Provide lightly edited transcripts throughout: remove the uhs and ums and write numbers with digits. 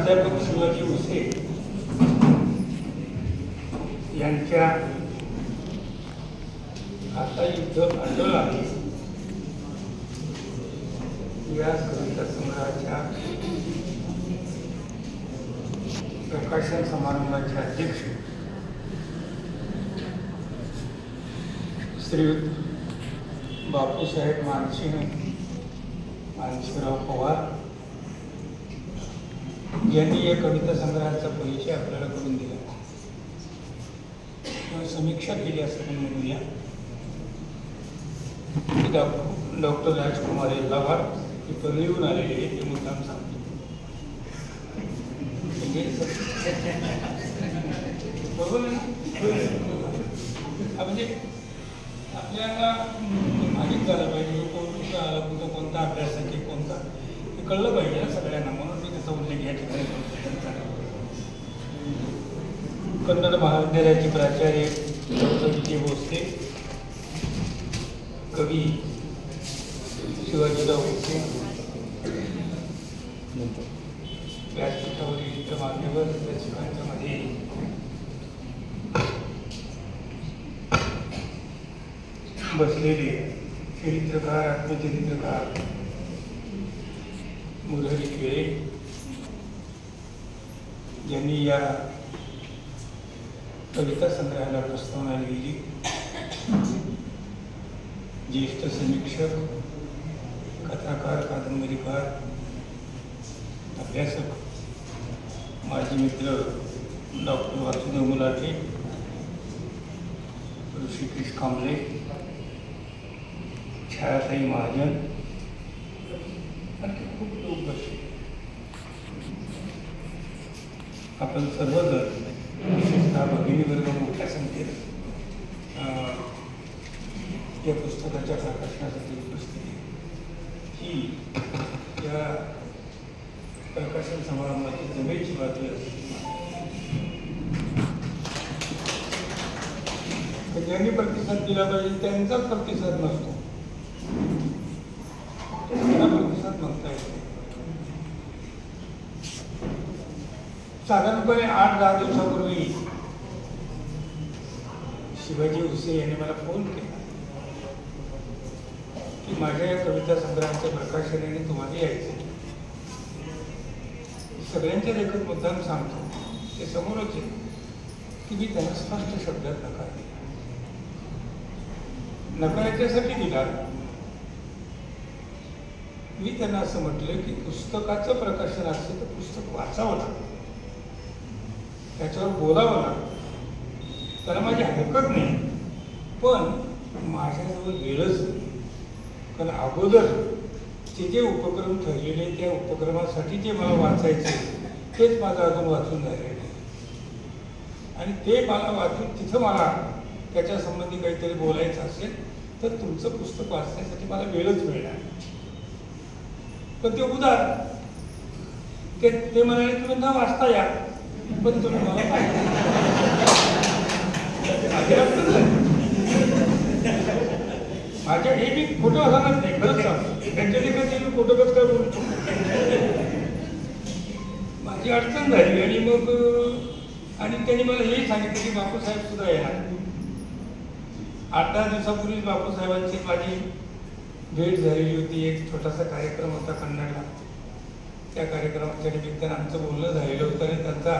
प्राध्यापक शिवाजी उसे यांच्या आता युद्ध आंदोलन आहे या कविता संग्रहाच्या प्रकाशन समारंभाचे अध्यक्ष श्रीयुत बापूसाहेब मानसिंगराव पवार यांनी या कविता संग्रहाचा परिचय आपल्याला करून दिला, समीक्षा केली असं म्हणूया. डॉक्टर राजकुमार यल्लावार हे परळीहून आलेले आहेत, ते मुद्दाम सांगतो. बरोबर म्हणजे आपल्याला माहीत झालं पाहिजे कोणता आला कुठं कोणता अभ्यासाचे कोणता हे कळलं पाहिजे ना सगळ्यांना, म्हणून मी त्याचा उल्लेख या ठिकाणी करतो. कन्नड महाविद्यालयाचे प्राचार्य डॉक्टर विजय भोसले, कवी शिवाजीराव उसे, व्यासपीठावरील इतर मान्यवर रसिकांच्या मध्ये बसलेले चरित्रकार आत्मचरित्रकार मुरहरी खेळे यांनी या कविता संग्रहाला प्रस्तावना लिहिली. ज्येष्ठ समीक्षक, कथाकार, कादंबरीकार, अभ्यासक, माजी मित्र डॉक्टर वासुदेव मुलाटे, ऋषिकेश कांबळे, छायाताई महाजन, आणखी खूप लोक बसले. आपण सर्वजण विशेषतः भगिनी वर्ग मोठ्या संख्येत या पुस्तकाच्या प्रकाशनासाठी उपस्थिती ही या प्रकाशन समारंभाची जमेची बातमी असते. ज्यांनी प्रतिसाद दिला पाहिजे त्यांचाच प्रतिसाद नसतो, त्यांना प्रतिसाद म्हणता येतो. साधारणपणे 8-10 दिवसापूर्वी शिवाजी उसे यांनी मला फोन केला की माझ्या या कविता संग्रहाच्या प्रकाशनाने तुम्हाला यायचं. सगळ्यांचे लेखक मुद्दाम सांगतो ते समोरच आहे की मी त्यांना स्पष्ट शब्दात नकार दिला. नकार याच्यासाठी दिला, मी त्यांना असं म्हटलं की पुस्तकाचं प्रकाशन असेल तर पुस्तक वाचावं लागतं, त्याच्यावर बोलावं लागतं, त्याला माझी हरकत नाही, पण माझ्याजवळ वेळच नाही. कारण अगोदर जे उपक्रम ठरलेले त्या उपक्रमासाठी जे मला वाचायचे तेच माझं अजून वाचून झालेलं आहे, आणि ते मला वाचून तिथं मला त्याच्या संबंधी काहीतरी बोलायचं असेल तर तुमचं पुस्तक वाचण्यासाठी मला वेळच मिळणार. पण ते उदार ते म्हणाले तुम्ही न वाचता या, पण तुम्ही मला माझ्या हे मी फोटो असणार नाही, खरंच सांगतो. त्यांच्या देखील मी फोटो कसं काय बोलतो, माझी अडचण झाली. आणि मग त्यांनी मला हेही सांगितलं की बापूसाहेब सुद्धा येणार. 8-10 दिवसापूर्वी बापूसाहेबांची माझी भेट झालेली होती. एक छोटासा कार्यक्रम होता कन्नडला, त्या कार्यक्रमाच्या निमित्तानं आमचं बोलणं झालेलं होतं. आणि त्यांचा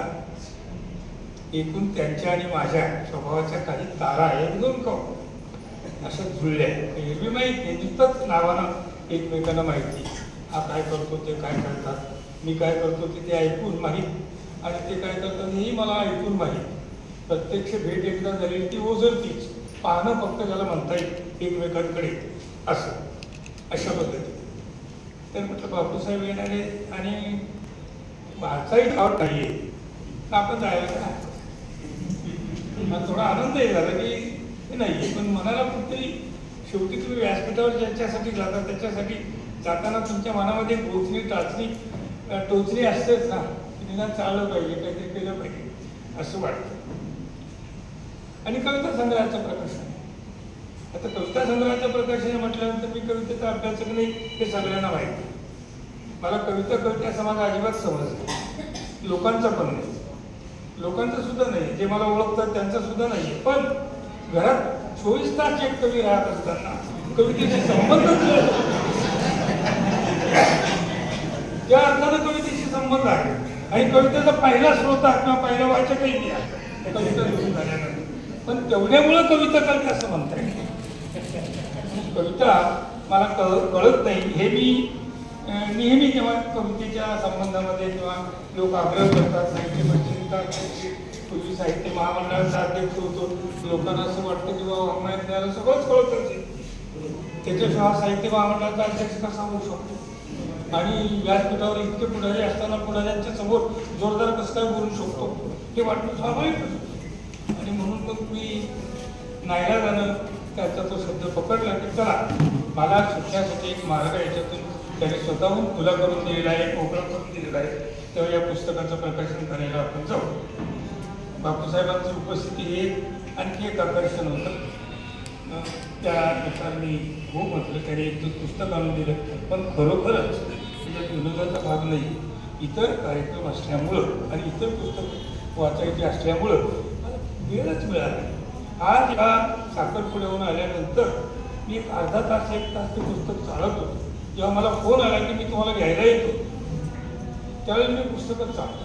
एकूण त्यांच्या आणि माझ्या स्वभावाच्या काही तारा 1-2 अशा जुळल्या. एरवी माहीत नाही, नुसतंच नावानं एकमेकांना माहिती. हा काय करतो, ते काय करतात, मी काय करतो ते ऐकून माहीत, आणि ते काय करतात हेही मला ऐकून माहीत. प्रत्यक्ष भेट एकदा झाली ती ओझरतीच, पाहणं फक्त त्याला म्हणता येईल एकमेकांकडे असं, अशा पद्धतीने. तर म्हटलं बापूसाहेब येणारे आणि वाचाही आवड नाही आहे तर आपण जायला काय. मला थोडा आनंदही झाला की नाही, पण मनाला कुठेतरी शेवटी तुम्ही व्यासपीठावर ज्याच्यासाठी जाता त्याच्यासाठी जाताना तुमच्या मनामध्ये टोचणी टोचणी असतेच ना, निदान चाललं पाहिजे, काहीतरी केलं पाहिजे असं वाटतं. आणि कविता संग्रहाचं प्रकाशन, आता कविता संग्रहाचं प्रकाशन म्हटल्यानंतर मी कवितेचा अभ्यासक नाही हे सगळ्यांना माहिती. मला कविता कविता समाज अजिबात समजला. लोकांचा पण नाही, लोकांचा सुद्धा नाही, जे मला ओळखतात त्यांचा सुद्धा नाही. पण घरात 24 तास एक कवी राहत असताना कवितेचे संबंधच त्या अर्थानं कवितेशी संबंध आहे. आणि कवितेचा पहिला श्रोता किंवा पहिला वाचकही नाही आहे कविता लिहून झाल्यानंतर. पण तेवढ्यामुळं कविता करते असं म्हणता येईल. कविता मला कळत नाही हे मी नेहमी जेव्हा कवितेच्या संबंधामध्ये जेव्हा लोक आग्रह करतात, साहित्य परिषदेचा पूर्वी साहित्य महामंडळाचा अध्यक्ष होतो, लोकांना असं वाटतं की बाबा अम्मायला सगळंच कळत असेल, त्याच्याशिवाय साहित्य महामंडळाचा अध्यक्ष कसा होऊ शकतो आणि व्यासपीठावर इतके पुढारी असताना पुढाऱ्यांच्या समोर जोरदार कसं काय बोलू शकतो हे वाटणं स्वाभाविक. आणि म्हणून मग मी नाईलाजानं त्याचा तो शब्द पकडला की चला मला सुटण्यासाठी एक मार्ग याच्यातून त्याने स्वतःहून खुला करून दिलेला आहे, मोकळा करून दिलेला आहे, तेव्हा या पुस्तकाचं प्रकाशन करायला आपण जाऊ. बापूसाहेबांची उपस्थिती हे आणखी एक आकर्षण होतं. त्यानुसार मी हो म्हटलं, त्याने एक पुस्तक आणून दिलं. पण खरोखरच त्याच्यात विनोदाचा भाग नाही, इतर कार्यक्रम असल्यामुळं आणि इतर पुस्तक वाचायची असल्यामुळं मला वेळच मिळाला. आज या साखरपुड्याहून आल्यानंतर मी एक अर्धा तास एक तास ते पुस्तक चालत होतो. जेव्हा मला फोन आला की मी तुम्हाला घ्यायला येतो, त्यावेळेस मी पुस्तकच चालतो.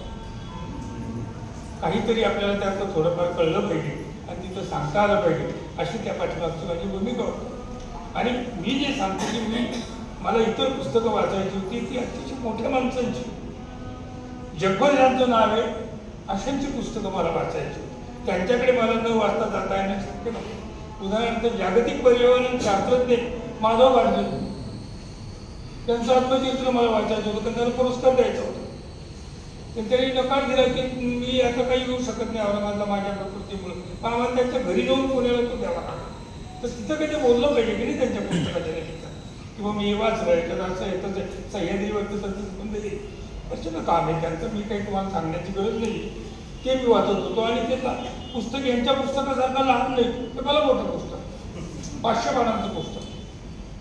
काहीतरी आपल्याला त्यातलं थोडंफार कळलं पाहिजे आणि तिथं सांगता आलं पाहिजे अशी त्या पाठीमागची माझी भूमिका होती. आणि मी जे सांगतो की मला इतर पुस्तकं वाचायची होती ती अतिशय मोठ्या माणसांची, जगभर ज्यांचं नाव आहे अशांची पुस्तकं मला वाचायची होती. त्यांच्याकडे मला न वाचता जाता येणं शक्य नव्हतं. उदाहरणार्थ जागतिक पर्यावरण शास्त्रज्ञ माधव गाडगे, त्यांचं आत्मचरित्र मला वाचायचं होतं, त्यांना पुरस्कार द्यायचा होता. त्यांनी नकार दिला की मी आता काही येऊ शकत नाही औरंगाबादला माझ्या प्रकृतीमुळे, आम्हाला त्यांच्या घरी जाऊन पुण्याला तो द्यावा लागला. तर तिथं काही ते बोललं पाहिजे की नाही त्यांच्या पुस्तकाच्या निमित्तानं किंवा मी वाचलं याच्यात असं येतं सह्याद्रीवरती त्यांचं संबंध येईल प्रचंड काम आहे त्यांचं. मी काही तुम्हाला सांगण्याची गरज नाही, ते मी वाचत होतो. आणि ते पुस्तक यांच्या पुस्तकासारखं लहान नाही, ते मला मोठं पुस्तक 500 पानांचं पुस्तक.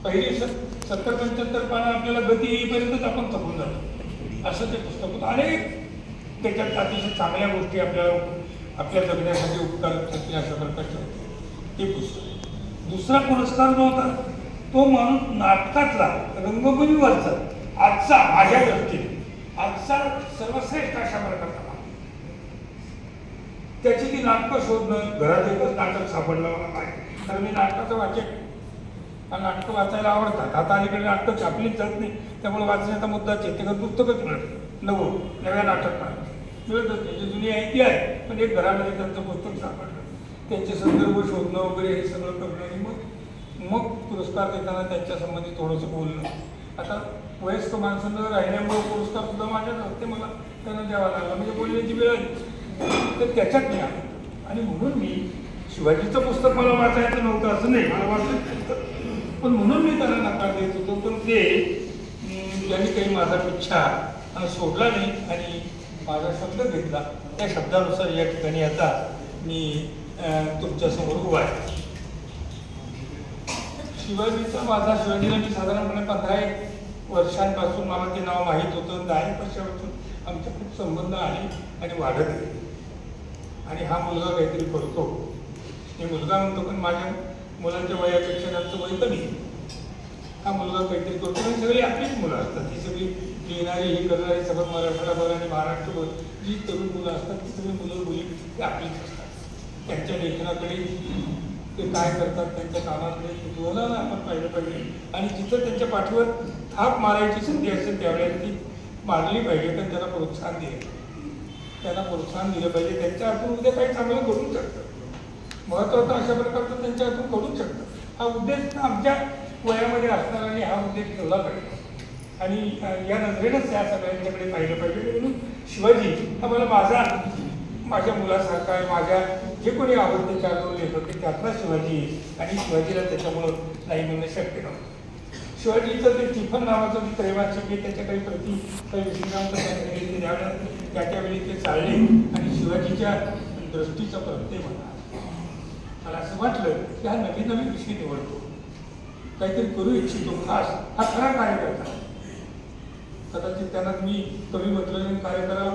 पहिली 70-75 पानं आपल्याला गती येईपर्यंतच आपण थकून जातो असं ते पुस्तक होतं. अनेक त्याच्यात अतिशय चांगल्या गोष्टी आपल्या जगण्यासाठी उपकार ठरतील अशा प्रकारचे होते ते पुस्तक. दुसरा पुरस्कार जो होता तो माणूस नाटकातला रंगभूमीवरचा आजचा माझ्या दृष्टीने आजचा सर्वश्रेष्ठ अशा प्रकारचा त्याची ती नाटकं शोधणं. घरात एकच नाटक सापडलं मला पाहिजे, कारण मी नाटकाचं वाचक, नाटकं वाचायला आवडतात. आता अलीकडे नाटकं छापलीच जात नाही, त्यामुळे वाचण्याचा मुद्दाच आहे. ते पुस्तकच मिळत नव्या नाटक मिळतच नाही. जी जुनी आहे ती आहे, पण एक घरामध्ये त्यांचं पुस्तक सापडलं, त्यांचे संदर्भ शोधणं वगैरे हे सगळं करणं आणि मग पुरस्कार देताना त्यांच्या संबंधी थोडंसं बोलणं. आता वयस्क माणसांना राहिल्यामुळे पुरस्कार सुद्धा माझ्याच हस्ते मला त्यांना द्यावा लागला, म्हणजे बोलण्याची वेळ आली. तर त्याच्यात मी आलो. आणि म्हणून मी शिवाजीचं पुस्तक मला वाचायचं नव्हतं असं नाही, मला वाचायचं, पण म्हणून मी त्याला नकार देत होतो. पण ते त्यांनी काही माझा पिच्छा सोडला नाही आणि माझा शब्द घेतला. त्या शब्दानुसार या ठिकाणी आता मी तुमच्यासमोर उभा आहे. शिवाजीचा शिवाजीला मी साधारणपणे 15 वर्षांपासून मला ते नाव माहीत होतं. 10 वर्षापासून आमचे खूप संबंध आले आणि वाढत गेले. आणि हा मुलगा काहीतरी करतो, मी मुलगा म्हणतो पण माझ्या मुलांच्या वयापेक्षा त्यांचं वय कमी. हा मुलगा काहीतरी करतो आणि सगळी आपलीच मुलं असतात, ती सगळी लिहिणारी हे करणारी सगळं मराठवाडाभर आणि महाराष्ट्रभर जी तरुण मुलं असतात ती सगळी मुलं मुली ती आपलीच असतात. त्यांच्या लेखनाकडे ते काय करतात, त्यांच्या कामाकडे कुतूहलानं आपण पाहिलं पाहिजे. आणि जिथं त्यांच्या पाठीवर थाप मारायची संधी असेल त्यावेळेला ती मारली पाहिजे. तर त्याला प्रोत्साहन दिलं पाहिजे. त्यांच्या हातून उद्या काही चांगलं घडून शकतं. महत्त्वाचं अशा प्रकारचं त्यांच्या हातून घडून शकतं. हा उद्देश आमच्या वयामध्ये असणाऱ्यांनी हा उद्देश ठेवला पाहिजे आणि या नजरेनंच या सगळ्यांच्याकडे पाहिलं पाहिजे. म्हणून शिवाजी हा मला माझ्या मुलासारखा आहे. माझ्या जे कोणी आवडते 4 लेखक ते त्यातला शिवाजी आहे आणि शिवाजीला त्याच्यामुळं नाही म्हणणं शक्य नव्हतं. शिवाजीचं ते टिफन नावाचं जे त्रैवाचिक आहे त्याच्या काही प्रति काही श्रीरामचं त्यावेळी ते चालले आणि शिवाजीच्या दृष्टीचा प्रत्यय मला असं वाटलं की हा नवीन विषय निवडतो, काहीतरी करू इच्छितो खास, हा खरा कार्यकर्ता. कदाचित त्यांना मी कवी म्हटलं आणि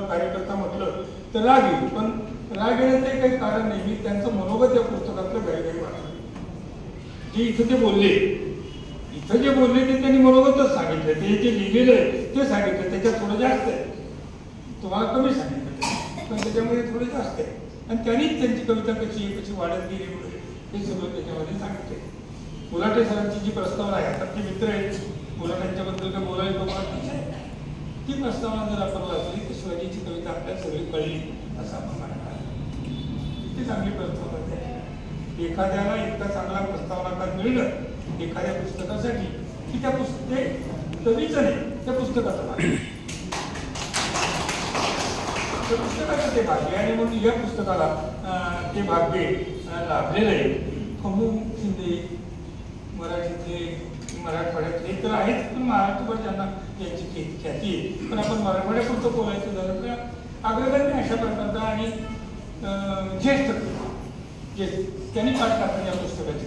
कार्यकर्ता म्हटलं तर राग येईल, पण राग येण्याचं काही कारण नाही. मी त्यांचं मनोगत या पुस्तकातलं घाई वाटलं. जे इथं ते बोलले, इथं जे बोलले ते त्यांनी मनोगतच सांगितलं, ते जे लिहिलेलं आहे ते सांगितलं, त्याच्यात थोडं जास्त आहे, तुम्हाला कमी सांगितलं पण त्याच्यामध्ये थोडं जास्त आहे. आणि त्यांनीच त्यांची कविता कशी वाढत गेली वगैरे हे सगळं त्याच्यामध्ये सांगितले. मुलाटे सरांची जी प्रस्तावना आहे, आता ते मित्र आहेत, मुलाट्यांच्याबद्दल काय बोलायला तुम्हाला ती प्रस्तावना जर आपण वाचली तर शिवाजीची कविता आपल्याला सगळी कळली असं आपण म्हणणार. ती चांगली प्रस्तावना आहे. एखाद्याला इतका चांगला प्रस्तावनाकार मिळणं एखाद्या पुस्तकासाठी की त्या कवीचं नाही, त्या पुस्तकाचं भाग्य, त्या पुस्तकाचं ते भाग्य. आणि म्हणून या पुस्तकाला ते भाग्य लाभलेलं आहे. खमू शिंदे मराठीतले, मराठवाड्यातले तर आहेच, पण महाराष्ट्रभर ज्यांना यांची ख्याती आहे. पण आपण मराठवाड्यापुरतं बोलायचं झालं तर अग्रगण्य अशा प्रकारचा आणि ज्येष्ठ जे त्यांनी पाठ टाकलं या पुस्तकाची.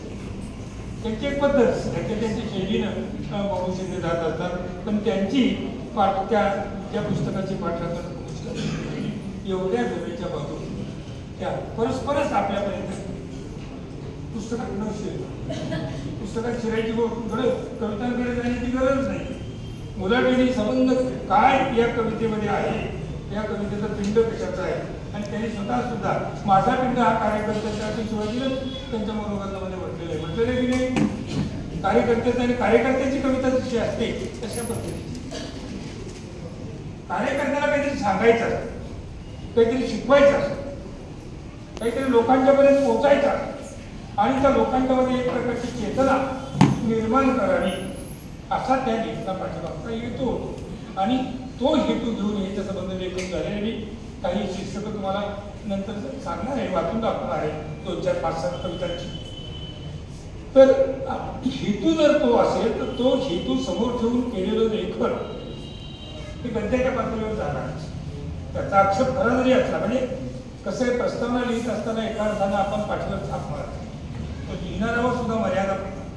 त्यांची एक पद्धत, त्यांच्या शैलीनं भाऊ शिंदे जात असतात, पण त्यांची पाठ त्या पुस्तकाची पाठ टाकणं एवढ्या जवळच्या बाजू त्या परस्परच आपल्यापर्यंत पुस्तकात न शिरलं. पुस्तकात शिरायची कवितांकडे जाण्याची गरज नाही. मुलांनी संबंध काय या कवितेमध्ये आहे, या कवितेचा पिंड कशाचा आहे, आणि त्यांनी स्वतः सुद्धा माझा पिंड हा कार्यकर्त्याचा शिवाजीला त्यांच्या मनोगतामध्ये म्हटलेलं आहे की नाही. कार्यकर्त्याचा आणि कार्यकर्त्याची कविता जशी असते तशा पद्धतीची. कार्यकर्त्याला काहीतरी सांगायचं असतं, काहीतरी शिकवायचं असतं, काहीतरी लोकांच्यापर्यंत पोहोचायचं असतं, आणि त्या लोकांच्यामध्ये एक प्रकारची चेतना निर्माण करावी असा त्या लेखना पाठीमागचा हेतू होतो. आणि तो हेतू घेऊन याच्या संबंध लेखन झाले. आणि काही शीर्षकं तुम्हाला नंतर सांगणार आहे, वाचून दाखवणार आहे 2-4-5-7 कवितांची. तर हेतू जर तो असेल तर तो हेतू समोर ठेवून केलेलं लेखन हे गद्याच्या पातळीवर जाणार. त्याचा आक्षेप खरा जरी असला, म्हणजे कसं आहे, प्रस्तावना लिहित असताना एका अर्थानं आपण पाठीवर थाप मारतो, पण लिहिणाऱ्यावर सुद्धा मर्यादा पडतात.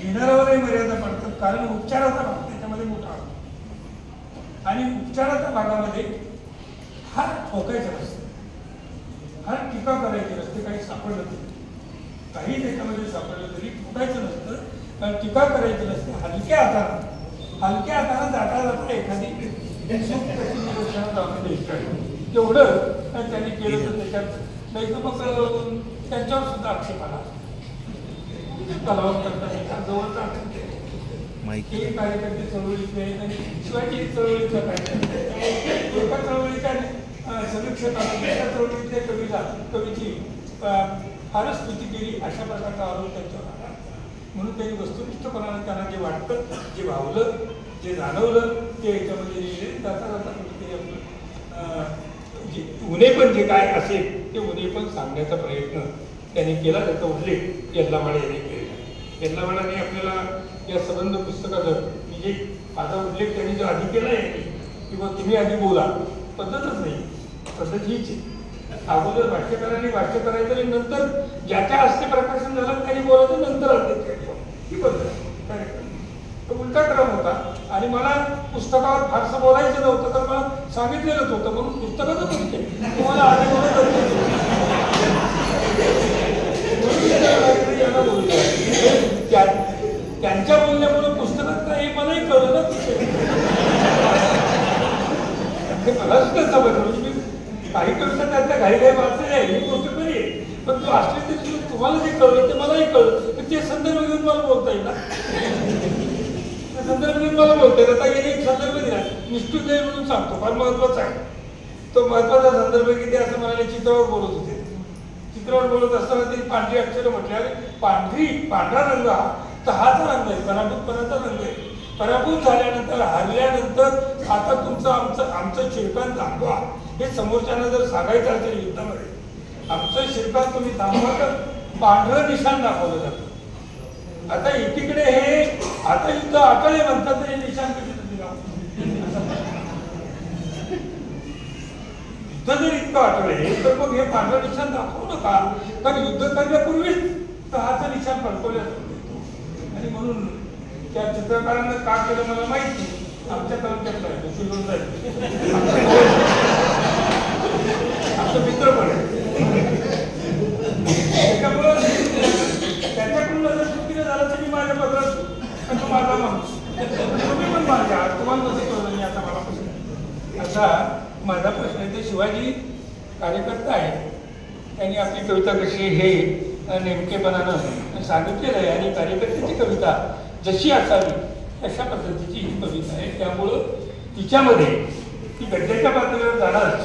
लिहिणाऱ्यावरही मर्यादा पडतात, कारण उपचाराचा भाग त्याच्यामध्ये मोठा असतो. आणि उपचाराच्या भागामध्ये फार ठोकायचं नसतं, फार टीका करायची नसते. काही सापडलं तरी, काही त्याच्यामध्ये सापडलं तरी ठोकायचं नसतं, कारण टीका करायची नसते. हलक्या हाताने जाता जाता एखादी तेवढं त्यांनी केलं तर त्याच्यात नाही तर मग त्यांच्यावर सुद्धा आक्षेप आला. जवळचा हे कार्यकर्ते चळवळीतले आहेत आणि शिवाजी चळवळीतला कार्यकर्ते, एका चळवळीच्या समीक्षकाला दुसऱ्या चळवळीतल्या कवीची फारच स्तुती केली अशा प्रकारचा आरोप त्यांच्यावर आला. म्हणून त्यांनी वस्तुनिष्ठपणाने त्यांना जे वाटतं, जे भावलं, जे जाणवलं ते याच्यामध्ये लिहिले. जाता जाता कुठेतरी आपलं जे उणेपण जे काय असेल ते उणेपण सांगण्याचा प्रयत्न त्यांनी केला. त्याचा उल्लेख यल्लामाडे यांनी केला. यल्लामाडाने आपल्याला या संबंध पुस्तकाचं म्हणजे माझा उल्लेख त्यांनी जो आधी केला आहे किंवा तुम्ही आधी बोला, पद्धतच नाही. पद्धत हीच आहे, अगोदर भाष्यकारांनी भाष्य करायचं आणि नंतर ज्याच्या हस्ते प्रकाशन झालं त्यांनी बोलायचं, नंतर अध्यक्ष. ही पद्धत उलटा क्रम होता. आणि मला पुस्तकावर फारसं बोलायचं नव्हतं, तर मला सांगितलेलंच होतं, म्हणून पुस्तकातच होते तुम्हाला आधी त्यांच्या बोलण्यामुळे पुस्तकात काय हे मलाही कळलं ना. मला सुद्धा समजलं, मी काही कविता त्यातल्या घाई वाचलेल्या आहे, ही गोष्ट खरी आहे, पण तू असले तरी तुम्हाला जे कळलं ते मलाही कळलं. तर ते संदर्भ घेऊन मला बोलता येईल ना, संदर्भ घेऊन मला बोलता येईल. आता गेले एक संदर्भ दिला, निष्ठून जाईल म्हणून सांगतो, फार महत्वाचा आहे तो. महत्वाचा संदर्भ किती असं म्हणाले, चित्रावर बोलत होते. चित्रावर बोलत असताना त्यांनी पांढरी अक्षरं म्हटल्या. पांढरा रंग हा तहाचा रंग आहे, पराभूतपणाचा रंग आहे. पराभूत झाल्यानंतर, हरल्यानंतर आता तुमचं आमचं शिरपान थांबवा हे समोरच्यांना जर सांगायचं असेल युद्धामध्ये, आमचं शिरपान तुम्ही थांबवा, तर पांढरं निशाण दाखवलं जातं. आता एकीकडे हे आता युद्ध आटळे म्हणतात, तर हे निशाण कधी युद्ध जर इतकं आटळे तर मग हे पांढरं निशाण दाखवू नका, कारण युद्ध करण्यापूर्वीच तहाचं निशाण फडकवलं जातं. आणि म्हणून त्या चित्रकारांना का केलं मला माहित नाही. आमच्या तालुक्यातला आहे, शिरोडचा आहे, आमचं मित्र पण आहे. त्याच्यामुळं त्याच्याकडून जर चुकीचं झालं तर मी माझ्या पत्रात आणि तो माझा माणूस तुम्ही पण माझ्या तुम्हाला कसं कळलं नाही आता मला प्रश्न. असा माझा प्रश्न आहे. ते शिवाजी कार्यकर्ता आहे, त्यांनी आपली कविता कशी हे नेमकेपणानं सांगितलेलं आहे आणि कार्यकर्त्याची कविता जशी असावी अशा पद्धतीची ही कविता आहे. त्यामुळं तिच्यामध्ये ती गद्याच्या पातळीवर जाणारच,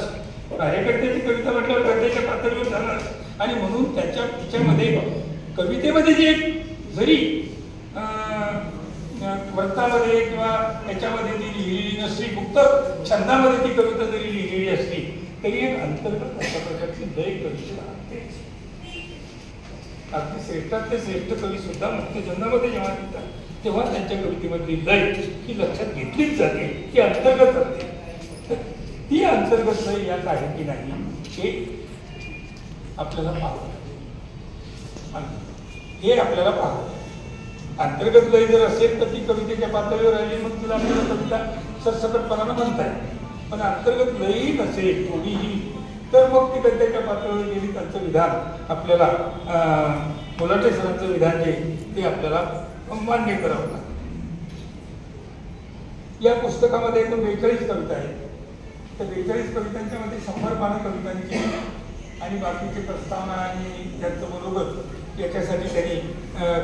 कार्यकर्त्याची कविता म्हटल्यावर गद्याच्या पातळीवर जाणारच आणि म्हणून तिच्यामध्ये कवितेमध्ये जे जरी वृत्तामध्ये किंवा त्याच्यामध्ये ती लिहिलेली नसली, फक्त छंदामध्ये ती कविता जरी लिहिलेली असली तरी एक अंतर्गत अशा प्रकारची लय कविता असतेच. अगदी श्रेष्ठात ते श्रेष्ठ कवी सुद्धा मुख्य छंदामध्ये जेव्हा लिहितात तेव्हा त्यांच्या कवितेमधली लय ही लक्षात घेतलीच जाते, ती अंतर्गत असते. ती अंतर्गत लय यात आहे की नाही हे आपल्याला पाहावं, हे आपल्याला पाहावं. अंतर्गत लय जर असेल तर ती कवितेच्या पातळीवर आली, मग तिला आपल्याला कविता सरसकटपणानं म्हणता येईल. पण अंतर्गत लयही नसेल थोडीही तर मग ती गद्याच्या पातळीवर गेली. त्यांचं विधान आपल्याला मुलाटे सरांचं विधान जे ते आपल्याला मान्य करावं लागतं. या पुस्तकामध्ये एकूण 42 कविता आहेत. त्या 42 कवितांच्या मध्ये 100 पानं कवितांची आणि बाकीची प्रस्तावना आणि त्यांचं मनोगत याच्यासाठी त्यांनी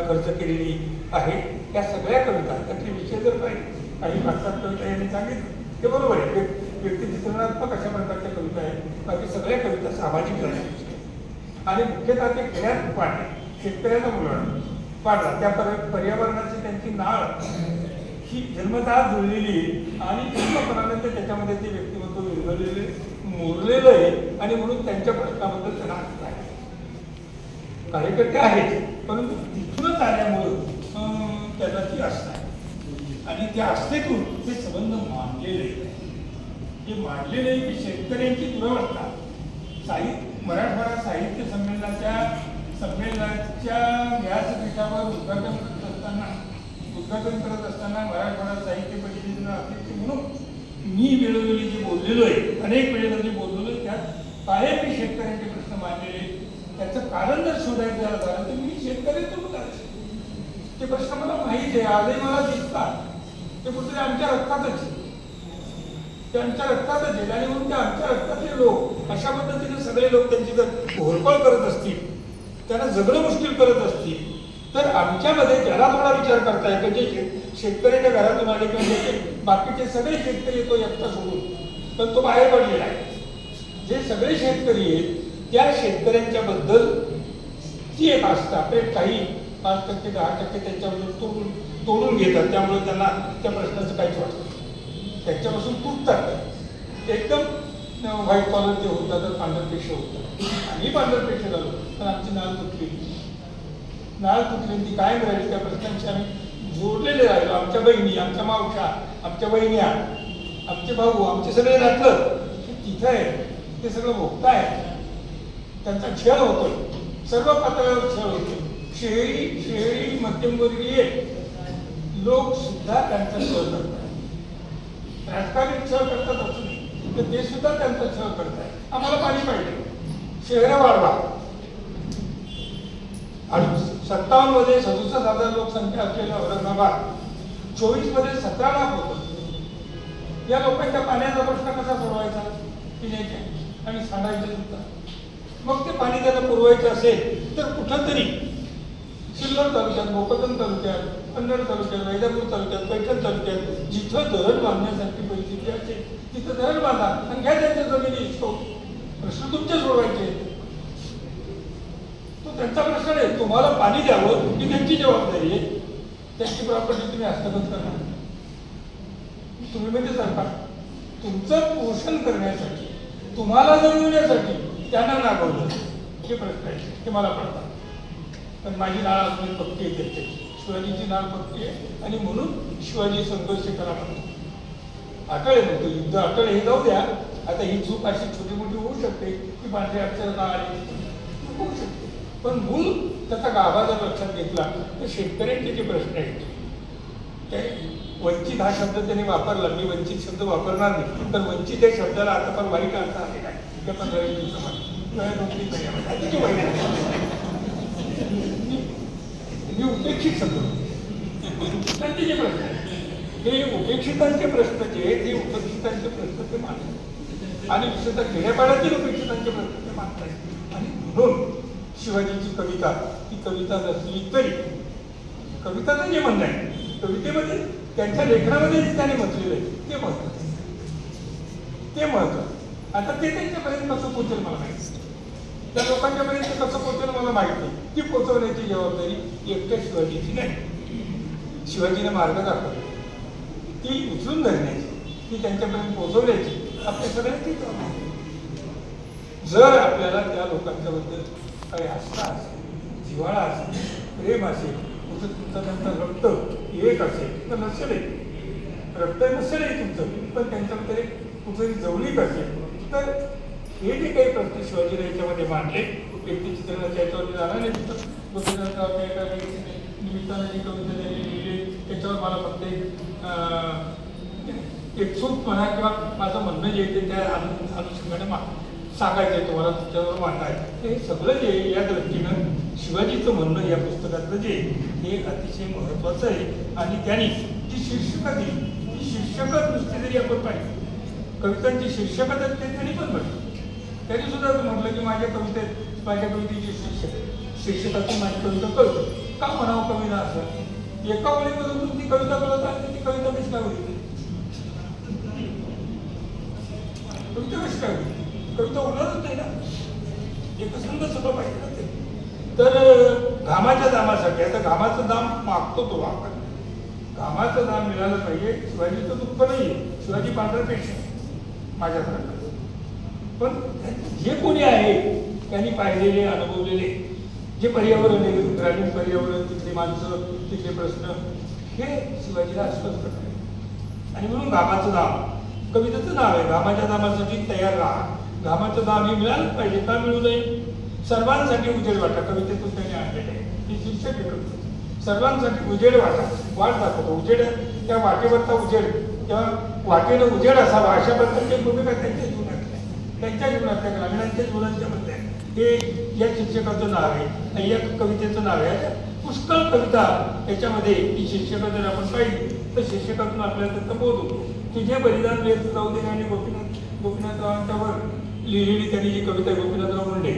खर्च केलेली आहे. त्या सगळ्या कविता त्याचे विषय जर पाहिजे, काही 5-7 कविता यांनी सांगितलं ते बरोबर आहे, व्यक्तिचित्रणात्मक अशा प्रकारच्या कविता आहेत. बाकी सगळ्या कविता सामाजिक करण्याच्या आणि मुख्यतः ते खेड्यात पाडणे, शेतकऱ्यांना मुलांना पाडला, त्या पर्यावरणाची त्यांची नाळ ही जन्मतः जुळलेली आणि पूर्णपणाने ते त्याच्यामध्ये ते व्यक्तिमत्व विरघळलेले मुरलेलं आहे आणि म्हणून त्यांच्या प्रश्नाबद्दल त्यांना आस्था आहे. कार्यकर्ते आहेत परंतु तिथूनच आल्यामुळं त्यांना ती आस्था आहे आणि त्या आस्थेतून ते संबंध मांडलेले जे मांडलेले आहे की शेतकऱ्यांची दुरवस्था मराठवाडा साहित्य संमेलनाच्या व्यासपीठावर उद्घाटन करत असताना मराठवाडा साहित्य परिषदेनं अध्यक्ष म्हणून मी वेळोवेळी जे बोललेलो आहे, अनेक वेळेला जे बोललेलो आहे, त्यात कायम मी शेतकऱ्यांचे प्रश्न मांडलेले. त्याचं कारण जर शोधायचं झालं तर मी शेतकऱ्यातून ते प्रश्न मला माहीत आहे, आजही मला दिसतात. ते कुठेतरी आमच्या रक्तातच आहे, ते आमच्या रक्तातच आहे आणि म्हणून ते आमच्या रक्तातले लोक अशा पद्धतीने सगळे लोक त्यांची जर घोरपळ करत असतील, त्यांना जगणं मुश्किल करत असतील तर आमच्यामध्ये ज्याला थोडा विचार करता येतो, जे शेतकऱ्याच्या घरातून आले किंवा त्याचे बाकीचे सगळे शेतकरी तो एकटा सोडून पण तो बाहेर पडलेला आहे. जे सगळे शेतकरी आहेत त्या शेतकऱ्यांच्या बद्दल ती एक आस्था काही 5% 10% त्यांच्याबद्दल तोडून घेतात. त्यामुळे त्यांना त्या प्रश्नाचं काहीच वाटत नाही, त्यांच्यापासून तुटतात. एकदम व्हाईट कॉलर जे होतात तर पांढरपेशे होतात. आम्ही पांढरपेशे झालो पण आमची नाळ तुटली ती कायम राहील. त्या प्रश्नांशी आम्ही जोडलेले राहिलो. आमच्या बहिणी, आमच्या मावशा, आमच्या बहिण्या, आमचे भाऊ, आमचे सगळे नातलं तिथं आहे, ते सगळं भोगताय. त्यांचा छळ होतोय, सर्व पातळीवर छळ होतोय. शहरी मध्यमवर्गीय लोक सुद्धा त्यांचा छळ करतात. राजकारणी छळ करतात असं नाही तर ते सुद्धा त्यांचा छळ करतात. आम्हाला पाणी पाहिजे, शहरं वाढवा. 57 मध्ये 67,000 लोकसंख्या असलेल्या औरंगाबाद 24 मध्ये 17 लाख होतं. या लोकांच्या पाण्याचा प्रश्न कसा सोडवायचा? पिण्याच्या आणि सांडायचं सुद्धा. मग ते पाणी त्यांना पुरवायचं असेल तर कुठंतरी सिल्लोड तालुक्यात, भोकरदन तालुक्यात, कन्नड तालुक्यात, वैजापूर तालुक्यात, पैठण तालुक्यात जिथं धरण बांधण्यासारखी परिस्थिती असेल तिथं धरण बांधा आणि घ्या त्यांच्या जमिनी. प्रश्न तुमचे सोडवायचे, तो त्यांचा प्रश्न आहे. तुम्हाला पाणी द्यावं ही त्यांची जबाबदारी आहे. त्यांची प्रॉपर्टी तुम्ही हस्तगत करणार, तुम्ही म्हणजे सरकार तुमचं पोषण करण्यासाठी, तुम्हाला जगविण्यासाठी त्यांना नागवलं हे प्रश्न आहे. ते मला पडतात. पण माझी नाळ अजून पक्की आहे, त्याची शिवाजीची नाळ पक्की आहे आणि म्हणून शिवाजी संघर्ष करा म्हणतो. अटळ म्हणतो, युद्ध अटळ हे जाऊ द्या. आता ही चूक अशी छोटी मोठी होऊ शकते की पांढऱ्या अक्षर आली होऊ शकते, पण मूळ त्याचा गाभा जर लक्षात घेतला तर शेतकऱ्यांचे जे प्रश्न आहेत ते वंचित हा शब्द त्यांनी वापरला, मी वंचित शब्द वापरणार नाही, तर वंचित या शब्दाला आता पण वाईट अर्थ आहे काय त्या 15 दिवसामध्ये मी उपेक्षित शब्द त्यांचे जे प्रश्न हे उपेक्षितांचे प्रश्न जे हे उपेक्षितांचे प्रश्न ते मानतात आणि विशेषतः खेड्यापाड्यातील उपेक्षितांचे प्रश्न ते मानतात. आणि म्हणून शिवाजीची कविता ही कविता नसली तरी कविताचं जे म्हणणं आहे कवितेमध्ये त्यांच्या लेखनामध्ये त्याने म्हटलेलं आहे ते महत्त्वाचं ते महत्त्वाचं. आता ते त्यांच्यापर्यंत कसं पोचेल मला माहिती, त्या लोकांच्यापर्यंत कसं पोचेल मला माहिती नाही. ती पोचवण्याची जबाबदारी एकट्या शिवाजीची नाही. शिवाजीने मार्ग दाखवला, ती उचलून धरण्याची, ती त्यांच्यापर्यंत पोहोचवण्याची आपल्या सगळ्यांची जबाबदारी. जर आपल्याला त्या लोकांच्याबद्दल काही आस्था असेल, जिव्हाळा असेल, प्रेम असेल, कुठं तुमचं त्यांचं रक्त एक असेल तर नसेलही, रक्त नसेलही तुमचं, पण त्यांच्यामध्ये कुठेतरी जवळीक असेल तर हे जे काही प्रश्न शिवाजीने याच्यामध्ये मांडले व्यक्तिचित्रणाच्या याच्यावर जाणार नाही. तिथं गोपीनाथरावच्या एका निमित्तानं जी कविता त्यांनी लिहिली त्याच्यावर मला फक्त एक सूट म्हणा किंवा माझं म्हणणं जे आहे ते त्या अनुषंगाने सांगायचं आहे तुम्हाला, त्याच्यावर मांडायचं. हे सगळं जे या दृष्टीनं शिवाजीचं म्हणणं या पुस्तकातलं जे हे अतिशय महत्त्वाचं आहे. आणि त्यांनी जी शीर्षकं दिली ती शीर्षकच नुसती जरी आपण पाहिजे कवितांची शीर्षकच आहेत ते त्यांनी पण म्हटलं. त्यांनी सुद्धा म्हटलं की माझ्या कवितेची शीर्षकातून माझी कविता कळतं. का म्हणावं कविता असं एका ओळीमधून तुमची कविता कळत आहे, ती कविता कशी काय होती, कविता कशी काय होती, कविता होणारच नाही ना, एकसंध सगळं पाहिजे ना ते. तर घामाच्या दामासाठी आता घामाचं दाम मागतो तो आपण, घामाचं दाम मिळालं पाहिजे. शिवाजीचं दुःख नाही आहे, शिवाजी पांढऱ्यापेक्षा माझ्यापर्यंत, पण जे कोणी आहे त्यांनी पाहिलेले अनुभवलेले जे पर्यावरण आहे ग्रामीण पर्यावरण, तिथले माणसं, तिथले प्रश्न हे शिवाजीला अस्वस्थ करते. आणि म्हणून घामाचं दाम कवितेचं नाव आहे. घामाच्या दामासाठी तयार राहा. घामाचं दाम हे मिळालंच पाहिजे. का मिळू नये, सर्वांसाठी उजेड वाटा कवितेतून त्यांनी आणलेलं आहे. हे शीर्षक आहे, सर्वांसाठी उजेड वाटा, वाट दाखवतो. उजेड त्या वाटेवरचा उजेड किंवा वाटेनं उजेड असावा अशा प्रकारची भूमिका त्यांच्या जीवनातल्या ग्रामीणांच्या जीवनाच्या मध्ये हे या शीर्षकाचं नाव आहे, या कवितेचं नाव आहे. पुष्कळ कविता याच्यामध्ये ही शीर्षकं जर आपण पाहिली तर शीर्षकातून आपल्याला त्याचा बोध होतो की जे बलिदान व्यक्त जाऊ दे आणि गोपीनाथरावांच्यावर लिहिलेली त्यांनी जी कविता गोपीनाथराव मुंडे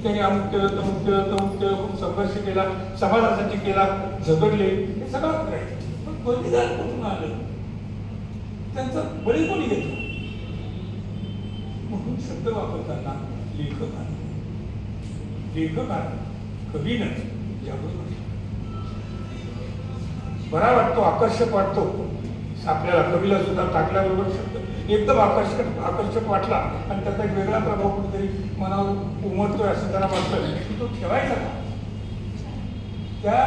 त्यांनी अमुक केलं तमुक केलं तमुक केलं, खूप संघर्ष केला, समाजासाठी केला, झगडले, हे सगळं करायचं. पण बलिदान कुठून आलं, त्यांचा बळी कोणी घेतला, म्हणून शब्द वापरताना लेखकानं कवीनं जागृत बरा वाटतो, आकर्षक वाटतो आपल्याला. कवीला सुद्धा टाकल्याबरोबर शब्द एकदम आकर्षक वाटला आणि त्याचा एक वेगळा प्रभाव कुठेतरी मनावर उमटतोय असं त्याला वाटलं की तो ठेवायचा का, त्या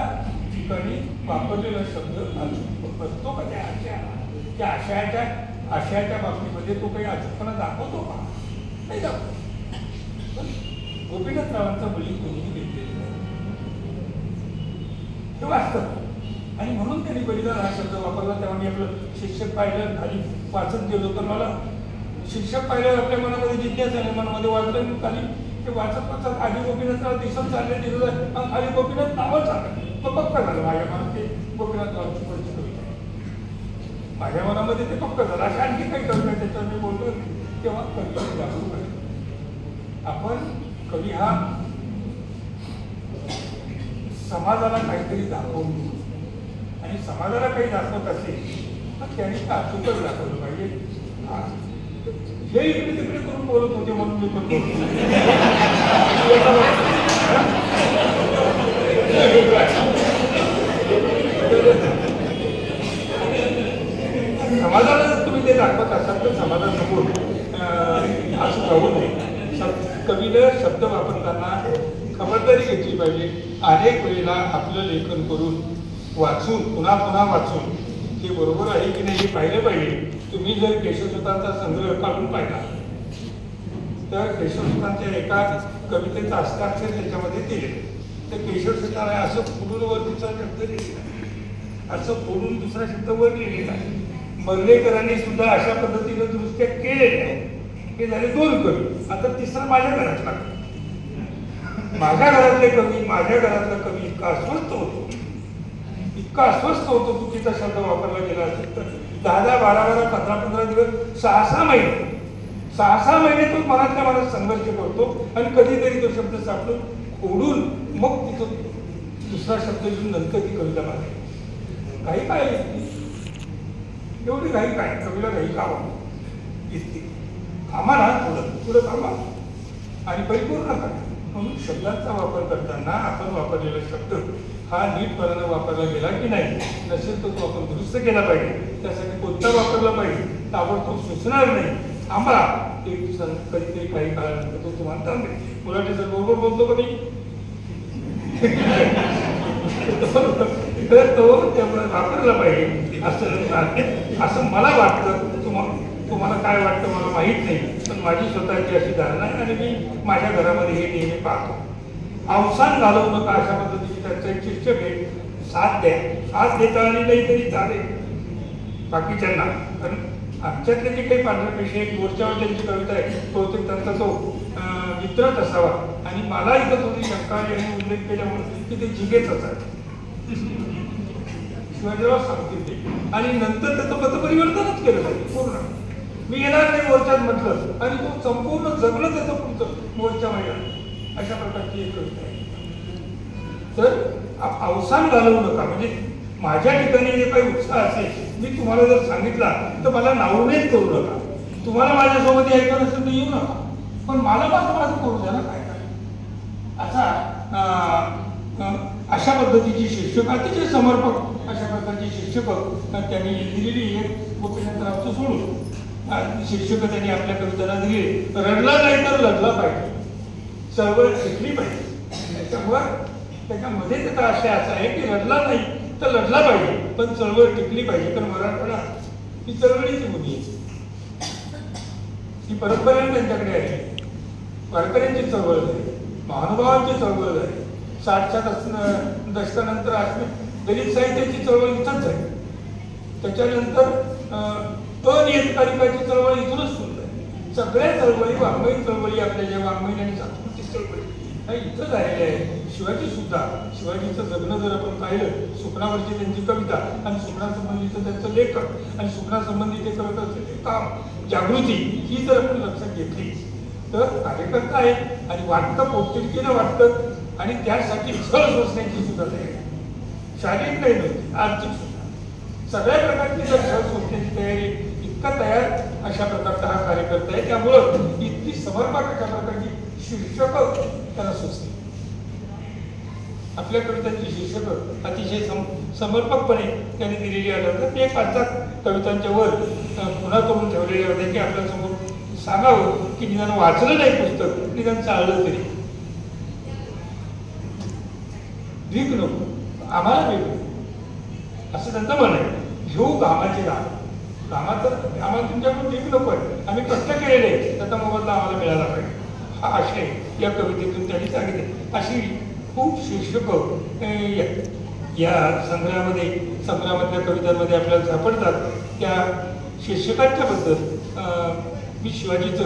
ठिकाणी वापरलेला शब्द बसतो का त्या आशयाच्या बाबतीमध्ये तो काही अचूकपणा दाखवतो का, नाही दाखवतो. गोपीनाथरावांचा बळी कोणीही घेतलेला नाही हे वास्तव. आणि म्हणून त्यांनी बलिदान हा शब्द वापरला. तेव्हा मी आपलं शिक्षक पाहिलं, खाली वाचत गेलो तर मला शिक्षक पाहिलं, आपल्या मनामध्ये जिज्ञासा झाली, मनामध्ये वाचलं. खाली ते वाचत आधी गोपीनाथराव दिसत चालले आणि खाली गोपीनाथ नावच आलं. मग पक्क झालं माझ्या मनात ते गोपीनाथरावांची पुढची कविता आहे. माझ्या मनामध्ये ते पक्क झालं. अशा आणखी काही कविता त्याच्यावर मी बोलतो तेव्हा कविता जागरूक आहे. आपण कवी हा समाजाला काहीतरी दाखवून आणि समाजाला काही दाखवत असेल तर त्यांनी अचूकच दाखवलं पाहिजे. हे इकडे तिकडे करून बोलत होते म्हणून मी पण समाजाला जर तुम्ही ते दाखवत असाल तर समाजासमोर असं राहू नये. कवीनं शब्द वापरताना खबरदारी घेतली पाहिजे. अनेक वेळेला आपलं लेखन करून वाचून पुन्हा पुन्हा वाचून हे बरोबर आहे की नाही हे पाहिलं पाहिजे. तुम्ही जर केशवसुतांचा संग्रह काढून पाहिला तर केशवसुतांच्या एका कवितेचा हस्ताक्षर त्याच्यामध्ये दिले तर केशवसुताने असं पुढून वर तिचा शब्द लिहिला असं बोलून दुसरा शब्द वर लिहिलेला आहे. मर्लेकरांनी सुद्धा अशा पद्धतीने दुरुस्त्या केलेल्या आहेत. हे झाले 2 कवी. आता तिसरा माझ्या घरातला कवी. माझ्या घरातले कवी, माझ्या घरातला कवी इतका अस्वस्थ होतो, इतका अस्वस्थ होतो, चुकीचा शब्द वापरला गेला असेल तर 10-10, 12-12, 15-15 दिवस, 6-6 महिने तो मनातल्या मनात संघर्ष करतो आणि कधीतरी तो शब्द सापडून खोडून मग तिथं दुसरा शब्द घेऊन नंतर ती कविता मागते. काही काय एवढी घाई काय, कवीला घाई का इतकी थांबा ना, थोडं थांबा आणि परिपूर्ण करा. म्हणून शब्दांचा वापर करताना आपण वापरलेला शब्द हा नीटपणानं वापरला गेला की नाही, नसेल तर तो आपण दुरुस्त केला पाहिजे. त्यासाठी कोणता वापरला पाहिजे ताबडतोब सुचणार नाही. थांबा एक दिवसानं, कधीतरी काही काळानंतर तो तुम्हाला थांबेल. मुलाटी जर बरोबर बोलतो का नाही तर तो त्यामुळे वापरला पाहिजे असं मला वाटतं. तुम्हाला काय वाटतं मला माहीत नाही, पण माझी स्वतःची अशी धारणा आहे आणि मी माझ्या घरामध्ये हे नेहमी पाहतो. अवसान घालवू नका अशा पद्धतीची त्यांचं शीर्षक आहे. साथ द्या. साथ देता आली नाही तरी चालेल बाकीच्यांना, कारण आमच्यातले जे काही पांढऱ्यापेशी एक मोर्चावर त्यांची कविता आहे, बहुतेक त्यांचा तो मित्रच असावा. आणि मला इथं थोडी शंका यांनी उल्लेख केल्यामुळे की ते जिगेच आहे शिवाजीराव सांगतील ते, आणि नंतर त्याचं पथपरिवर्तनच केलं पाहिजे पूर्ण. मी येणार नाही मोर्चात म्हटलं आणि तो संपूर्ण जगलं त्याचं पुढचं मोर्चा मैदान, अशा प्रकारची एक कविता आहे. तर अवसान घालवू नका. म्हणजे माझ्या ठिकाणी जे काही उत्साह असेल, मी तुम्हाला जर सांगितला तर मला नावनेच करू नका. तुम्हाला माझ्यासोबत यायचं नसेल तर येऊ नका, पण मला माझं करू द्या ना. काय अशा पद्धतीची शीर्षक, अतिशय समर्पक अशा प्रकारची शीर्षक त्यांनी दिलेली एक गोपीनाथरावचं सोडून शीर्षक त्यांनी आपल्या कवितांना दिली. रडला नाही तर लढला पाहिजे, चळवळ शिकली पाहिजे. त्याच्यामध्ये त्याचा आशय असा आहे की रडला नाही तर लढला पाहिजे, पण चळवळ टिकली पाहिजे. कारण मराठवाडा ही चळवळीची भूमी आहे, ही परंपरेने त्यांच्याकडे आहे. वारकऱ्यांची चळवळ झाली, महानुभावांची चळवळ झाली. 60च्या दशकानंतर दलित साहित्याची चळवळ इथंच झाली. त्याच्यानंतर अनियतकालिकाची चळवळ इथूनच सुरू झाली. सगळ्या चळवळी, वाङ्मयी चळवळी, आपल्या ज्या वाङ्मयी आणि सांस्कृतिक चळवळी ह्या इथं झालेल्या आहेत. शिवाजी सुद्धा, शिवाजीचं जगणं जर आपण पाहिलं, सुपणावरची त्यांची कविता आणि सुपणासंबंधीचं त्यांचं लेखन आणि सुपणासंबंधी ते करत असलेले काम, जागृती, ही जर आपण लक्षात घेतली तर कार्यकर्ता आहे आणि वाटतं, पोटतिडकीनं वाटतं, आणि त्यासाठी छळ सोसण्याची सुद्धा तयारी, शारीरिक नाही नव्हती, आर्थिक सुद्धा, सगळ्या प्रकारची जर छळ सोसण्याची तयारी, इतका तयार अशा प्रकारचा हा कार्यकर्ता आहे. त्यामुळं इतकी समर्पक अशा प्रकारची शीर्षक त्याला सुचली. आपल्या कवितांची शीर्षक अतिशय समर्पकपणे त्यांनी दिलेली आढळतात. एक 5-7 कवितांच्या वर पुन्हा करून ठेवलेल्या होत्या की आपल्यासमोर सांगावं की निदान वाचलं नाही पुस्तक, निदान चाललं तरी. भीक नको, आम्हाला भीक नको असं त्यांचं म्हण आहे. घेऊ घामाची राह, घामाचं आम्हाला तुमच्याकडून भीक नको आहे, आम्ही कष्ट केलेले आहे, त्याचा मोबदला आम्हाला मिळाला पाहिजे, हा आशय या कवितेतून त्यांनी सांगितले. अशी खूप शीर्षकं या संग्रहामधल्या कवितांमध्ये आपल्याला सापडतात. त्या शीर्षकांच्या बद्दल मी शिवाजीचं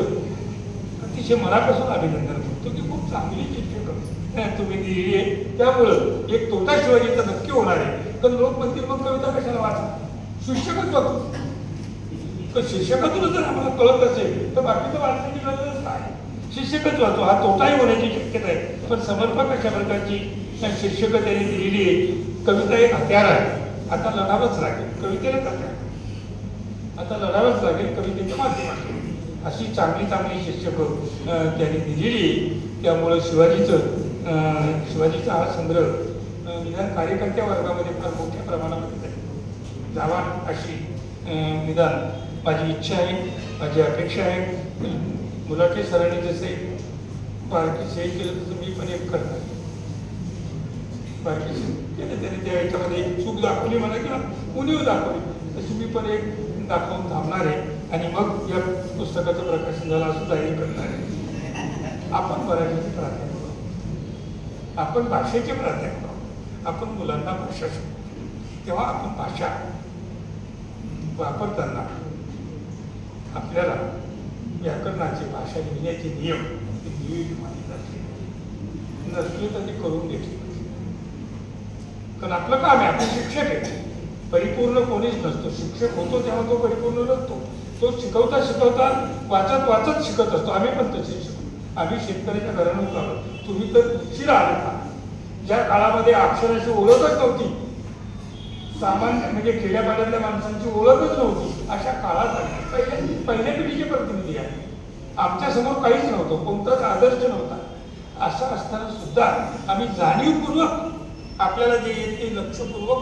अतिशय मनापासून अभिनंदन करतो की खूप चांगली शीर्षकं तुम्ही दिलेली आहे. त्यामुळं एक तोटा शिवाजीचा नक्की होणार आहे. तर लोक म्हणतील मग कविता कशाला वाचा, शीर्षकच वाचतो. तर शीर्षकातूनच जर आम्हाला कळत असेल तर बाकीचं वाचण्याची गरजच नाही, शीर्षकच वाचतो. हा तोटाही होण्याची शक्यता आहे. पण समर्पक अशा प्रकारची शीर्षकं त्यांनी दिलेली आहे. कविता एक हत्यार आहे, आता लढावंच लागेल, कवितेलाच हत्यार, आता लढावंच लागेल कवितेच्या माध्यमातून. अशी चांगली शीर्षकं त्यांनी दिलेली. त्यामुळं शिवाजीचा हा संग्रह निदान कार्यकर्त्या वर्गामध्ये फार मोठ्या प्रमाणामध्ये जावा अशी निदान माझी इच्छा आहे, माझी अपेक्षा आहे. मुलाटी सरांनी जसे पार्टी सेल केलं तसं मी पण एक करणार. पार्टी सेल केलं त्याने त्या याच्यामध्ये एक चूक दाखवली मला किंवा उणीव दाखवली, तशी मी पण एक दाखवून थांबणार आहे आणि मग या पुस्तकाचं प्रकाशन झालं असं जाहीर करणार आहे. आपण मराठीचे प्राध्यापक आहोत, आपण भाषेचे प्राध्यापक आहोत, आपण मुलांना भाषा शिकवतो. तेव्हा आपण भाषा वापरताना आपल्याला व्याकरणाची भाषा लिहिण्याचे नियम नीट माहीत नसले तर ते करून घेतले. कारण आपलं काम आहे, आपण शिक्षक आहे. परिपूर्ण कोणीच नसतो. शिक्षक होतो तेव्हा तो परिपूर्ण नसतो. तो शिकवता शिकवता वाचत वाचत शिकत असतो. आम्ही पण तसे शिकतो. आम्ही शेतकऱ्याच्या घराणून आलो. तुम्ही तर उशिरा आले का? ज्या काळामध्ये अक्षराची ओळखच नव्हती, सामान्य म्हणजे खेड्यापाड्यातल्या माणसांची ओळखच नव्हती, अशा काळात आम्ही पहिल्या पिढीचे प्रतिनिधी आहे. आमच्यासमोर काहीच नव्हतं, कोणताच आदर्श नव्हता. असं असताना सुद्धा आम्ही जाणीवपूर्वक आपल्याला जे येते लक्षपूर्वक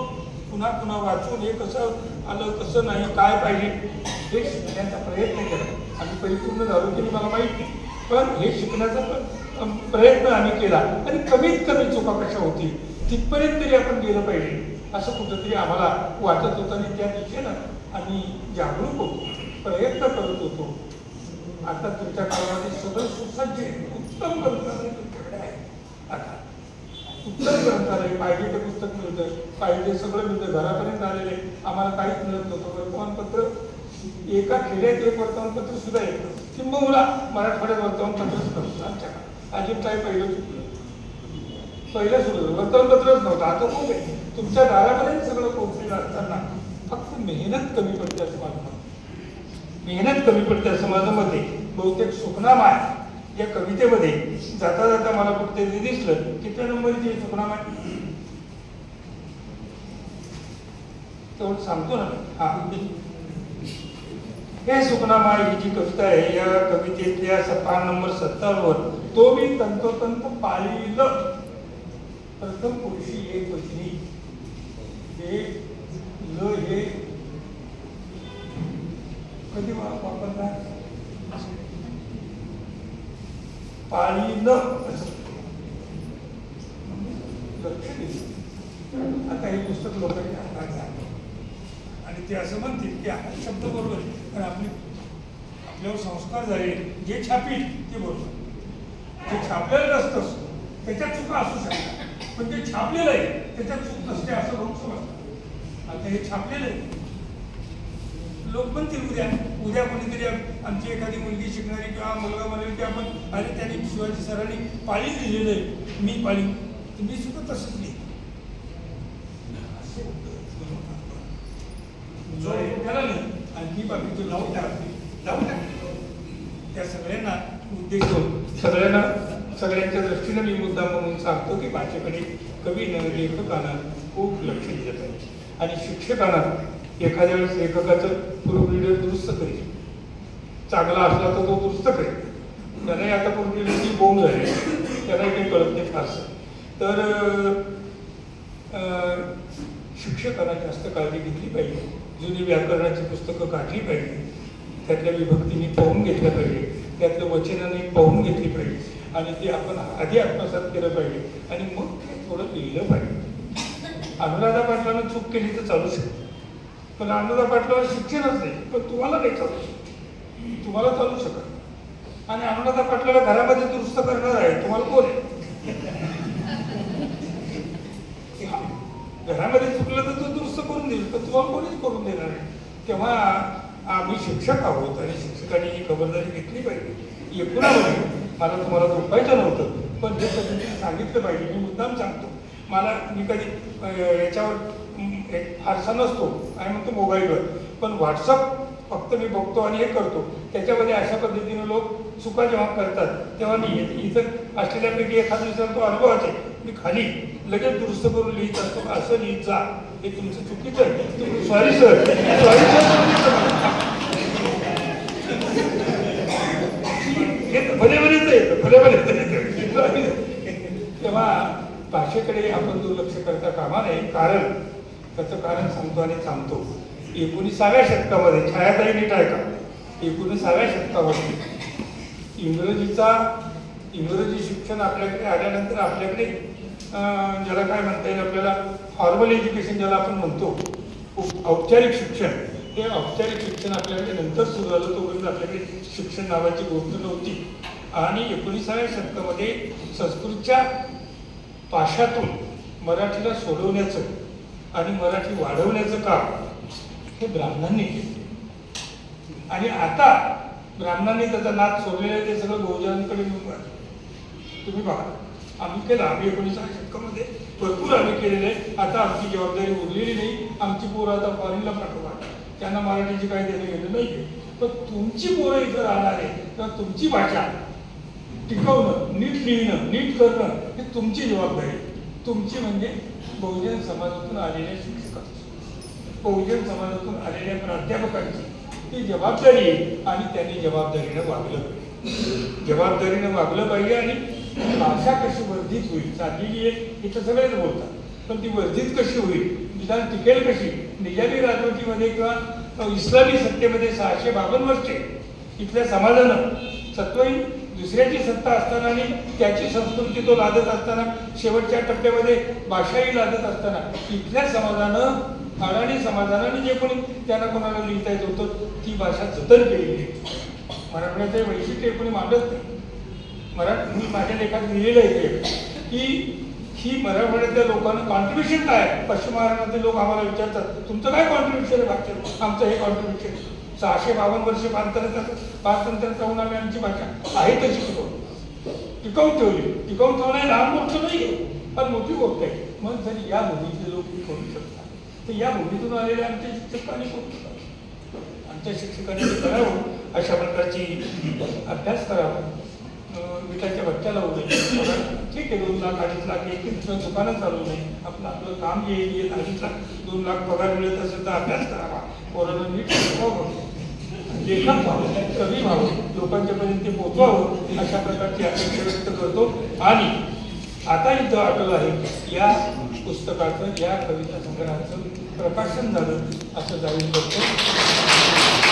पुन्हा पुन्हा वाचून हे कसं आलं कसं नाही काय पाहिजे हे शिकण्याचा प्रयत्न केला. आम्ही परिपूर्ण झालो की मला माहीत नाही, पण हे शिकण्याचा प्रयत्न आम्ही केला. आणि कमीत कमी चुका कशा होतील तिथपर्यंत तरी आपण गेलं पाहिजे असं कुठंतरी आम्हाला वाटत होतं. आणि त्या दिशेनं आम्ही जागरूक होतो, प्रयत्न करत होतो. आता तुमच्या काळामध्ये सगळं सुसज्ज उत्तम ग्रंथालय तुमच्याकडे आहे. आता उत्तम ग्रंथालय, पाहिजे ते पुस्तक मिळतं, पाहिजे सगळं मिळतं. घरापर्यंत आलेले आम्हाला काहीच मिळत नव्हतं. वर्तमानपत्र एका खेड्यात एक वर्तमानपत्र सुद्धा येतं, किंबहुना मराठवाड्यात वर्तमानपत्रच नव्हतं. आमच्या अजून काय पहिलं सुरू वर्तमानपत्रच नव्हतं. आता खूप आहे, तुमच्या दारापर्यंत सगळं पोहोचलेलं असताना फक्त मेहनत कमी पडते असं माझं मत. मेहनत कमी पडते असं माझं मत आहे. बहुतेक सुखनामा या कवितेमध्ये जाता जाता मला कुठेतरी दिसलं. किती नंबरची सुखनामा तेवढं सांगतो ना. हा, हे सुखनामा ही जी कविता आहे या कवितेतल्या पान नंबर 57 तो मी तंतोतंत पाळीलं. प्रथम पुरुषी एक वचनी हे ल हे कधी वापरणार पाळीलं असं लक्ष दिलं. आता हे पुस्तक लोकांच्या हातात आहे आणि ते असं म्हणतील की हा शब्द बरोबर आहे, पण आपल्यावर संस्कार झाले. जे छापील ते बरोबर, जे छापलेलं नसतं त्याच्यात चुका असू शकतात, पण जे छापलेलं आहे त्याच्यात चूक नसते असं लोक समजतात. आता हे छापलेलं आहे, लोक म्हणतील उद्या कोणीतरी आमची एखादी मुलगी शिकणारी किंवा मुलगा म्हणेल की आपण अरे त्यांनी शिवाजी सरांनी पाळी लिहिलेलं आहे, मी पाळी, मी सुद्धा तसंच लिहिलं. त्याला नाही आणि मी बाकीचं लावून टाकते. त्या सगळ्यांना उद्देशून सगळ्यांच्या दृष्टीनं मी मुद्दा म्हणून सांगतो की भाषेकडे कवीनं लेखकानं खूप लक्ष दिलं पाहिजे. आणि शिक्षकानं एखाद्या वेळेस लेखकाचं प्रूफ रीडर दुरुस्त करेल, चांगला असला तर तो दुरुस्त करेल. त्यालाही आता प्रूफ रीडरची बोंब झाली, त्यालाही काही कळत नाही फारसं. तर शिक्षकांना जास्त काळजी घेतली पाहिजे. जुनी व्याकरणाची पुस्तकं काढली पाहिजे, त्यातल्या विभक्तीने पाहून घेतल्या पाहिजे, त्यातल्या वचनाने पाहून घेतली पाहिजे आणि ते आपण आधी आत्मसात केलं पाहिजे आणि मग ते थोडं लिहिलं पाहिजे. अनुराधा पाटलानं चूक केली तर चालू शकते, पण अनुराधा पाटलावर शिक्षणच नाही, पण तुम्हाला नाही चालू शकत, तुम्हाला चालू शकत. आणि अनुराधा पाटलाला घरामध्ये दुरुस्त करणार आहे, तुम्हाला कोण आहे? घरामध्ये चुकलं तर तो दुरुस्त करून देईल, पण तुम्हाला कोणीच करून देणार आहे. तेव्हा आम्ही शिक्षक आहोत आणि शिक्षकांनी ही खबरदारी घेतली पाहिजे. एकूणामध्ये मला तुम्हाला दुखायचं नव्हतं, पण हे कधी सांगितलं पाहिजे. मी मुद्दाम सांगतो, मी कधी याच्यावर फारसा नसतो आणि म्हणतो मोबाईलवर, पण व्हॉट्सअप फक्त मी बघतो आणि हे करतो. त्याच्यामध्ये अशा पद्धतीने लोक चुका जेव्हा करतात तेव्हा मी इथं असलेल्यापैकी एखादा विचार तो अनुभवाचे मी खाली लगेच दुरुस्त करून लिहित असतो. असं लिहित जा, हे तुमचं चुकीचं आहे. सॉरी सर, सॉरी सर, भले भलेच येतं, भले भलेच. तेव्हा भाषेकडे आपण दुर्लक्ष करता कामा नये. त्याचं कारण सांगतो आणि थांबतो. 19व्या शतकामध्ये, छायाताई नीट आहे का, 19व्या शतकामध्ये इंग्रजी शिक्षण आपल्याकडे आल्यानंतर आपल्याकडे ज्याला काय म्हणता येईल, आपल्याला फॉर्मल एज्युकेशन ज्याला आपण म्हणतो, औपचारिक शिक्षण, हे औपचारिक शिक्षण आपल्याकडे नंतर सुरू झालं. तोपर्यंत आपल्याकडे शिक्षण नावाची गोष्ट नव्हती. आणि 19व्या शतकामध्ये संस्कृतच्या पाशातून मराठीला सोडवण्याचं आणि मराठी वाढवण्याचं काम हे ब्राह्मणांनी केले. आणि आता ब्राह्मणांनी त्याचा नाद सोडलेला आहे, ते सगळं बहुजनांकडे घेऊन जातं. तुम्ही बघा, आम्ही केलं, आम्ही 19व्या शतकामध्ये भरपूर आम्ही केलेलं आहे. आता आमची जबाबदारी उरलेली नाही. आमची पोरं आता फॉरेनला पाठवा, त्यांना मराठीची काही देणं घेणं नाही आहे. पण तुमची पोरं इथं राहणार आहे, तर तुमची भाषा टिकवणं, नीट लिहिणं, नीट करणं ही तुमची जबाबदारी. तुमची म्हणजे बहुजन समाजातून आलेल्या शिक्षकांची, बहुजन समाजातून आलेल्या प्राध्यापकांची ती जबाबदारी आहे. आणि त्यांनी जबाबदारीनं वागलं पाहिजे, जबाबदारीनं वागलं पाहिजे. आणि भाषा कशी वर्धित होईल, चाललेली आहे इथं सगळेच बोलतात, पण ती वर्धित कशी होईल, निदान टिकेल कशी. निजामी राजवटीमध्ये किंवा इस्लामी सत्तेमध्ये 652 वर्षे इथल्या समाजानं सत्वही दुसऱ्याची सत्ता असताना आणि त्याची संस्कृती तो लादत असताना, शेवटच्या टप्प्यामध्ये भाषाही लादत असताना, इथल्या समाजानं, अडाणी समाजानं जे कोणी त्यांना कोणाला लिहिता येत होतं ती भाषा जतन केलेली. मराठवाड्याचं वैशिष्ट्य कोणी मांडत नाही. मी माझ्या लेखात लिहिलेलं आहे की ही मराठवाड्यातल्या लोकांना कॉन्ट्रीब्युशन काय. पश्चिम महाराष्ट्रातले लोक आम्हाला विचारतात, तुमचं काय कॉन्ट्रीब्युशन आहे भाषेत. आमचं हे कॉन्ट्रीब्युशन 652 वर्ष पारतंत्र्यात राहून आम्ही आमची भाषा आहे तशी टिकवून ठेवली. टिकवून ठेवणं लहान गोष्ट नाही आहे, पण मोठी गोष्ट आहे. मग जरी या भूमीतले लोक करू शकतात, तर या भूमीतून आलेले आमच्या शिक्षकांनी करू शकतात. आमच्या शिक्षकांनी करावं, अशा प्रकारची अभ्यास करावा. विटाच्या भट्ट्या लावू नये. ठीक आहे, 2 लाख 2.5 लाख एक दुकानं चालू नाही. आपलं काम येईल, 2.5 लाख 2 लाख पगार मिळत असेल तर अभ्यास करावा, पोरांना नीट शिकवावं, लेखक व्हावं, कवी व्हावं, लोकांच्यापर्यंत ते पोचवावं, अशा प्रकारची अपेक्षा व्यक्त करतो. आणि आता इथं आठवलं आहे या पुस्तकाचं, या कविता संग्रहाचं प्रकाशन झालं असं जाहीर करतो.